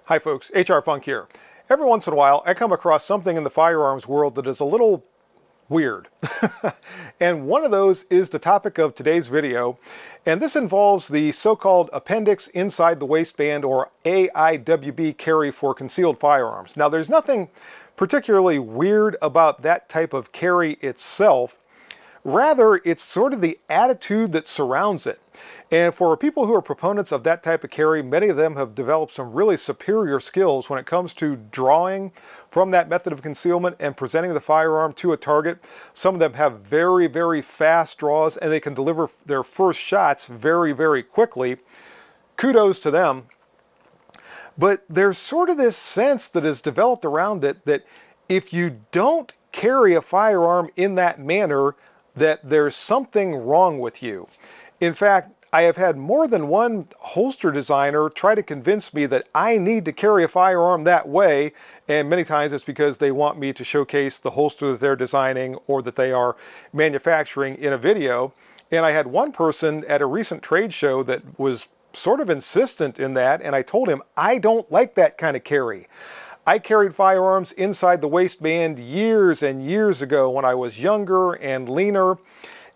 Hi folks, HR Funk here. Every once in a while I come across something in the firearms world that is a little weird. And one of those is the topic of today's video, and this involves the so-called appendix inside the waistband, or AIWB carry for concealed firearms. Now there's nothing particularly weird about that type of carry itself. Rather, it's sort of the attitude that surrounds it. And for people who are proponents of that type of carry, many of them have developed some really superior skills when it comes to drawing from that method of concealment and presenting the firearm to a target. Some of them have very, very fast draws, and they can deliver their first shots very, very quickly. Kudos to them. But there's sort of this sense that is developed around it that if you don't carry a firearm in that manner, that there's something wrong with you. In fact, I have had more than one holster designer try to convince me that I need to carry a firearm that way, and many times it's because they want me to showcase the holster that they're designing or that they are manufacturing in a video. And I had one person at a recent trade show that was sort of insistent in that, and I told him I don't like that kind of carry. I carried firearms inside the waistband years and years ago when I was younger and leaner,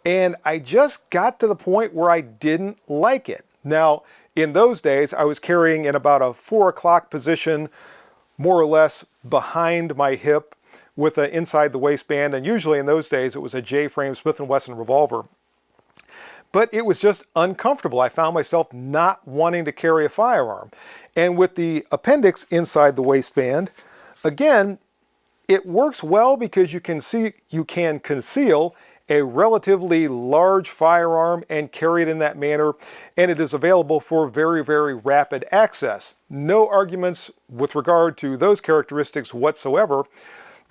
and I just got to the point where I didn't like it. Now, in those days, I was carrying in about a 4 o'clock position, more or less behind my hip with an inside the waistband, and usually in those days it was a J-frame Smith & Wesson revolver. But it was just uncomfortable. I found myself not wanting to carry a firearm. And with the appendix inside the waistband, again, it works well because you can conceal a relatively large firearm and carry it in that manner, and it is available for very, very rapid access. No arguments with regard to those characteristics whatsoever.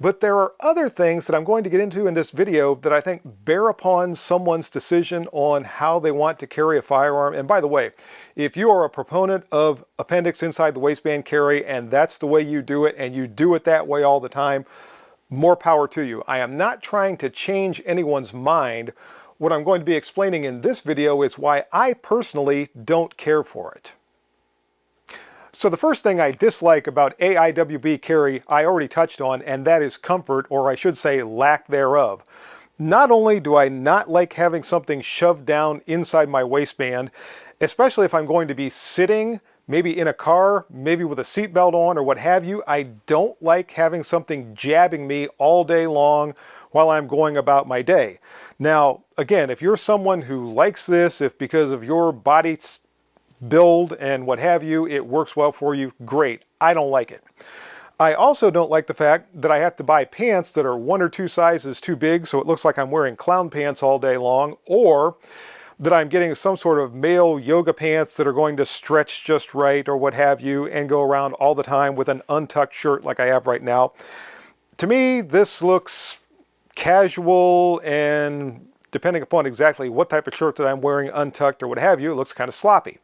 But there are other things that I'm going to get into in this video that I think bear upon someone's decision on how they want to carry a firearm. And by the way, if you are a proponent of appendix inside the waistband carry and that's the way you do it and you do it that way all the time, more power to you. I am not trying to change anyone's mind. What I'm going to be explaining in this video is why I personally don't care for it. So the first thing I dislike about AIWB carry I already touched on, and that is comfort, or I should say lack thereof. Not only do I not like having something shoved down inside my waistband, especially if I'm going to be sitting, maybe in a car, maybe with a seatbelt on or what have you, I don't like having something jabbing me all day long while I'm going about my day. Now, again, if you're someone who likes this, if because of your body build and what have you, it works well for you, great. I don't like it. I also don't like the fact that I have to buy pants that are 1 or 2 sizes too big, so it looks like I'm wearing clown pants all day long, or that I'm getting some sort of male yoga pants that are going to stretch just right or what have you and go around all the time with an untucked shirt like I have right now. To me, this looks casual, and depending upon exactly what type of shirt that I'm wearing, untucked or what have you, it looks kind of sloppy.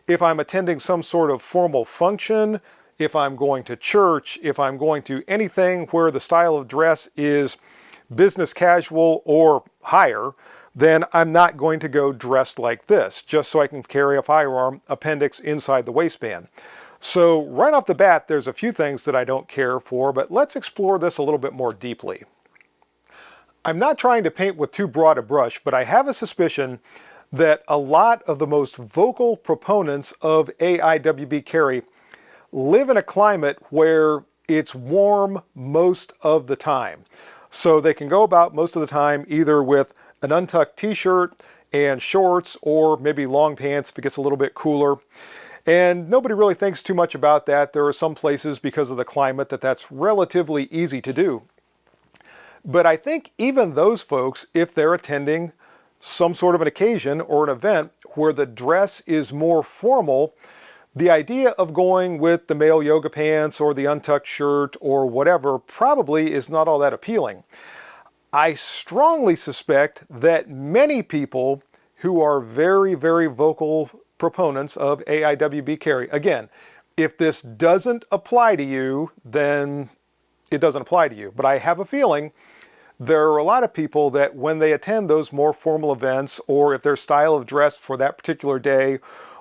If I'm attending some sort of formal function, if I'm going to church, if I'm going to anything where the style of dress is business casual or higher, then I'm not going to go dressed like this, just so I can carry a firearm appendix inside the waistband. So right off the bat, there's a few things that I don't care for, but let's explore this a little bit more deeply. I'm not trying to paint with too broad a brush, but I have a suspicion that a lot of the most vocal proponents of AIWB carry live in a climate where it's warm most of the time. So they can go about most of the time either with an untucked t-shirt and shorts, or maybe long pants if it gets a little bit cooler. And nobody really thinks too much about that. There are some places, because of the climate, that's relatively easy to do. But I think even those folks, if they're attending some sort of an occasion or an event where the dress is more formal, the idea of going with the male yoga pants or the untucked shirt or whatever probably is not all that appealing. I strongly suspect that many people who are very, very vocal proponents of AIWB carry, again, if this doesn't apply to you, then it doesn't apply to you. But I have a feeling there are a lot of people that when they attend those more formal events, or if their style of dress for that particular day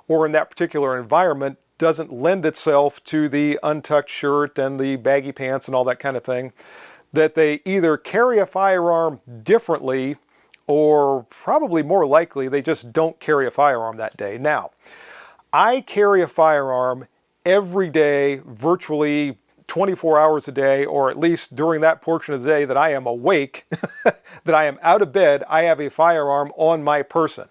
or in that particular environment doesn't lend itself to the untucked shirt and the baggy pants and all that kind of thing, that they either carry a firearm differently, or probably more likely they just don't carry a firearm that day. Now, I carry a firearm every day, virtually 24 hours a day, or at least during that portion of the day that I am awake, that I am out of bed, I have a firearm on my person.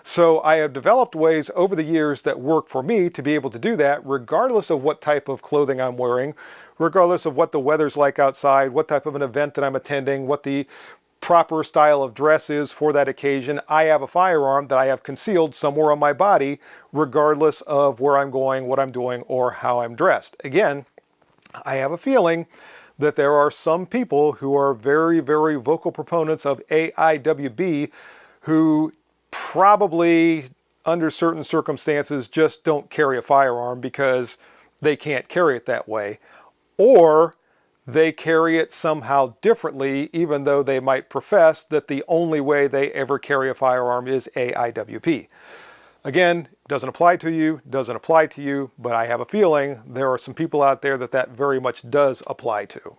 So I have developed ways over the years that work for me to be able to do that regardless of what type of clothing I'm wearing, regardless of what the weather's like outside, what type of an event that I'm attending, what the proper style of dress is for that occasion. I have a firearm that I have concealed somewhere on my body regardless of where I'm going, what I'm doing, or how I'm dressed. Again, I have a feeling that there are some people who are very, very vocal proponents of AIWB who probably, under certain circumstances, just don't carry a firearm because they can't carry it that way. Or they carry it somehow differently, even though they might profess that the only way they ever carry a firearm is AIWP. Again, doesn't apply to you, doesn't apply to you, but I have a feeling there are some people out there that that very much does apply to.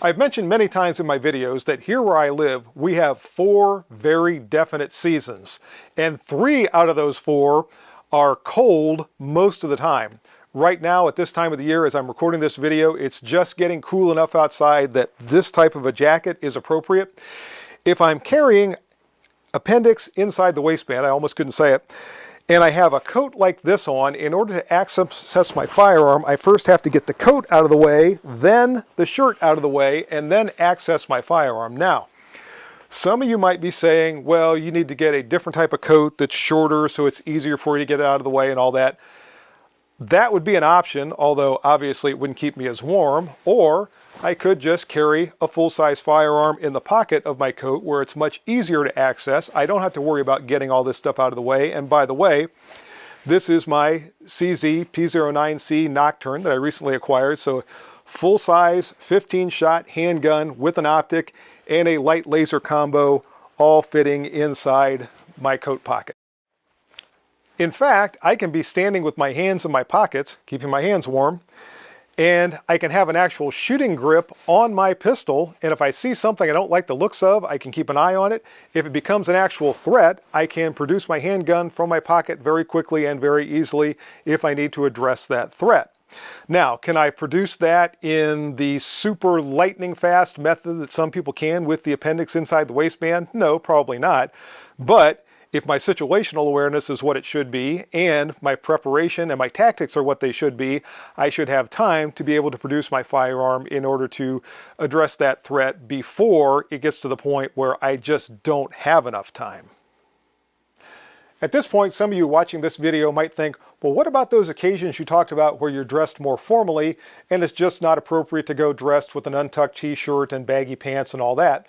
I've mentioned many times in my videos that here where I live, we have 4 very definite seasons, and 3 out of those 4 are cold most of the time. Right now, at this time of the year, as I'm recording this video, it's just getting cool enough outside that this type of a jacket is appropriate. If I'm carrying appendix inside the waistband, I almost couldn't say it, and I have a coat like this on, in order to access my firearm, I first have to get the coat out of the way, then the shirt out of the way, and then access my firearm. Now, some of you might be saying, well, you need to get a different type of coat that's shorter so it's easier for you to get it out of the way and all that. That would be an option, although obviously it wouldn't keep me as warm. Or I could just carry a full-size firearm in the pocket of my coat where it's much easier to access. I don't have to worry about getting all this stuff out of the way. And by the way, this is my CZ P09C Nocturne that I recently acquired. So full-size 15-shot handgun with an optic and a light laser combo, all fitting inside my coat pocket. In fact, I can be standing with my hands in my pockets, keeping my hands warm, and I can have an actual shooting grip on my pistol, and if I see something I don't like the looks of, I can keep an eye on it. If it becomes an actual threat, I can produce my handgun from my pocket very quickly and very easily if I need to address that threat. Now, can I produce that in the super lightning fast method that some people can with the appendix inside the waistband? No, probably not. But if my situational awareness is what it should be, and my preparation and my tactics are what they should be, I should have time to be able to produce my firearm in order to address that threat before it gets to the point where I just don't have enough time. At this point, some of you watching this video might think, well, what about those occasions you talked about where you're dressed more formally and it's just not appropriate to go dressed with an untucked t-shirt and baggy pants and all that?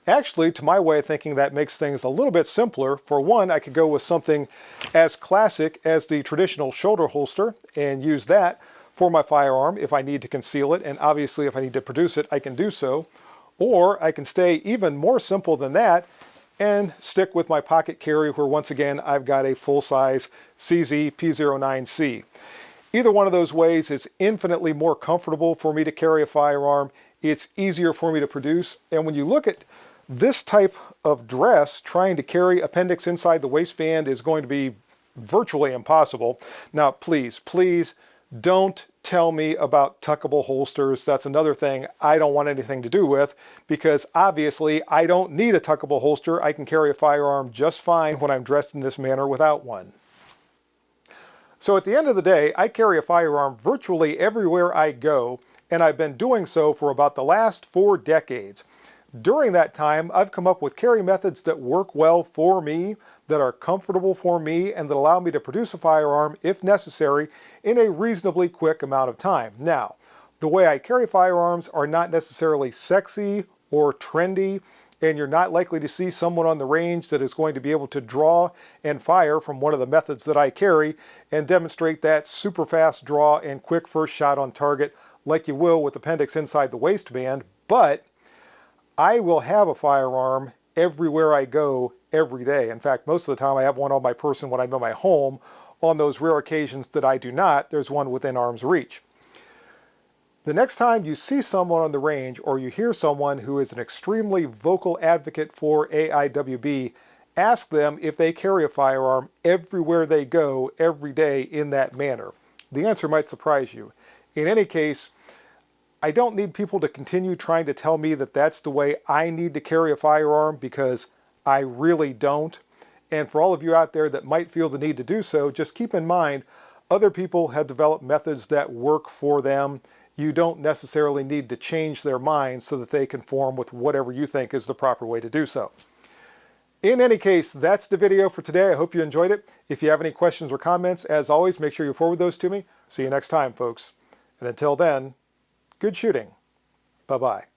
Actually, to my way of thinking, that makes things a little bit simpler. For one, I could go with something as classic as the traditional shoulder holster and use that for my firearm if I need to conceal it, and obviously if I need to produce it, I can do so. Or I can stay even more simple than that and stick with my pocket carry where once again I've got a full-size CZ P09C. Either one of those ways is infinitely more comfortable for me to carry a firearm. It's easier for me to produce, and when you look at this type of dress, trying to carry appendix inside the waistband is going to be virtually impossible. Now, please don't tell me about tuckable holsters. That's another thing I don't want anything to do with, because obviously I don't need a tuckable holster. I can carry a firearm just fine when I'm dressed in this manner without one. So at the end of the day, I carry a firearm virtually everywhere I go, and I've been doing so for about the last 4 decades. During that time, I've come up with carry methods that work well for me, that are comfortable for me, and that allow me to produce a firearm, if necessary, in a reasonably quick amount of time. Now, the way I carry firearms are not necessarily sexy or trendy, and you're not likely to see someone on the range that is going to be able to draw and fire from one of the methods that I carry and demonstrate that super fast draw and quick first shot on target like you will with appendix inside the waistband, but I will have a firearm everywhere I go every day. In fact, most of the time I have one on my person when I'm in my home, on those rare occasions that I do not, there's one within arm's reach. The next time you see someone on the range or you hear someone who is an extremely vocal advocate for AIWB, ask them if they carry a firearm everywhere they go every day in that manner. The answer might surprise you. In any case, I don't need people to continue trying to tell me that that's the way I need to carry a firearm, because I really don't. And for all of you out there that might feel the need to do so, just keep in mind, other people have developed methods that work for them. You don't necessarily need to change their minds so that they conform with whatever you think is the proper way to do so. In any case, that's the video for today. I hope you enjoyed it. If you have any questions or comments, as always, make sure you forward those to me. See you next time, folks. And until then, good shooting. Bye-bye.